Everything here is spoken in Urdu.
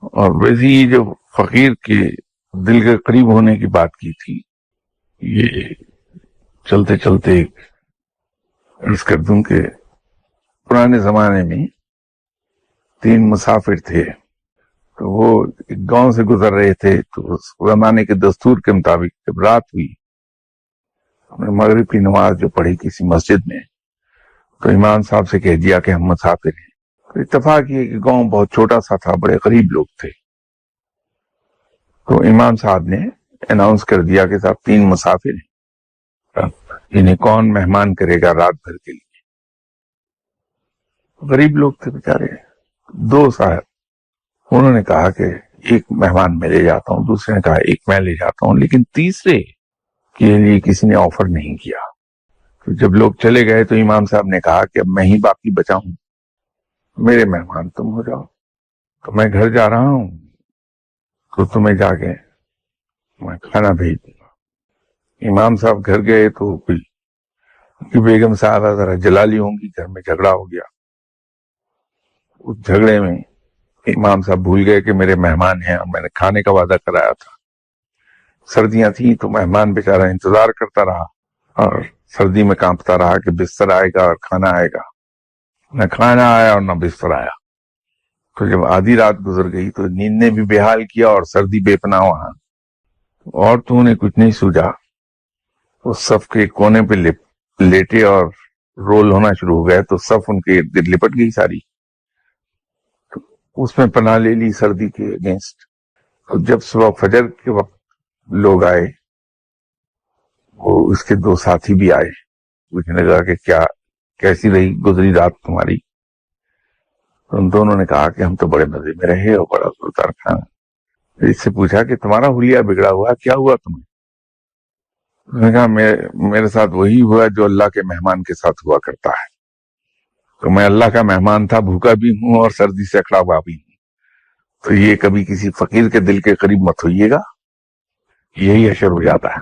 اور ویسے ہی جو فقیر کے دل کے قریب ہونے کی بات کی تھی، یہ چلتے چلتے عرض کر دوں کہ پرانے زمانے میں 3 مسافر تھے، تو وہ ایک گاؤں سے گزر رہے تھے، تو اس زمانے کے دستور کے مطابق جب رات ہوئی، ہم نے مغرب کی نماز جو پڑھی کسی مسجد میں، تو امام صاحب سے کہہ دیا کہ ہم مسافر ہیں۔ تو اتفاق یہ کہ گاؤں بہت چھوٹا سا تھا، بڑے غریب لوگ تھے، تو امام صاحب نے اناؤنس کر دیا کہ صاحب 3 مسافر ہیں، انہیں کون مہمان کرے گا رات بھر کے لیے۔ غریب لوگ تھے بیچارے، 2 صاحب، انہوں نے کہا کہ ایک مہمان میں لے جاتا ہوں، دوسرے نے کہا ایک میں لے جاتا ہوں، لیکن تیسرے کے لیے کسی نے آفر نہیں کیا۔ تو جب لوگ چلے گئے تو امام صاحب نے کہا کہ اب میں ہی باقی بچا ہوں، میرے مہمان تم ہو جاؤ، تو میں گھر جا رہا ہوں، تو تمہیں جا کے میں کھانا بھیج دوں گا۔ امام صاحب گھر گئے تو کوئی بیگم صاحبہ ذرا جلالی ہوں گی، گھر میں جھگڑا ہو گیا۔ اس جھگڑے میں امام صاحب بھول گئے کہ میرے مہمان ہیں اور میں نے کھانے کا وعدہ کرایا تھا۔ سردیاں تھیں تو مہمان بیچارہ انتظار کرتا رہا اور سردی میں کانپتا رہا کہ بستر آئے گا اور کھانا آئے گا۔ نہ کھانا آیا اور نہ بستر آیا۔ تو جب آدھی رات گزر گئی تو نیند نے بھی بے حال کیا اور سردی بے پناہ وہاں، اور تو نے کچھ نہیں سوجا، اس صف کے کونے پہ لیٹے اور رول ہونا شروع ہو گئے، تو صف ان کے ارد گرد لپٹ گئی ساری، اس میں پناہ لے لی سردی کے اگینسٹ۔ تو جب صبح فجر کے وقت لوگ آئے، وہ اس کے 2 ساتھی بھی آئے، پوچھنے لگا کہ کیسی رہی گزری رات تمہاری؟ تو ان دونوں نے کہا کہ ہم تو بڑے مزے میں رہے اور بڑا زوردار کھانا۔ پھر اس سے پوچھا کہ تمہارا حلیہ بگڑا ہوا، کیا ہوا تمہیں؟ انہوں نے کہا میرے ساتھ وہی ہوا جو اللہ کے مہمان کے ساتھ ہوا کرتا ہے، تو میں اللہ کا مہمان تھا، بھوکا بھی ہوں اور سردی سے اکڑا ہوا بھی ہوں، تو یہ کبھی کسی فقیر کے دل کے قریب مت ہوئیے گا، یہی اشر ہو جاتا ہے۔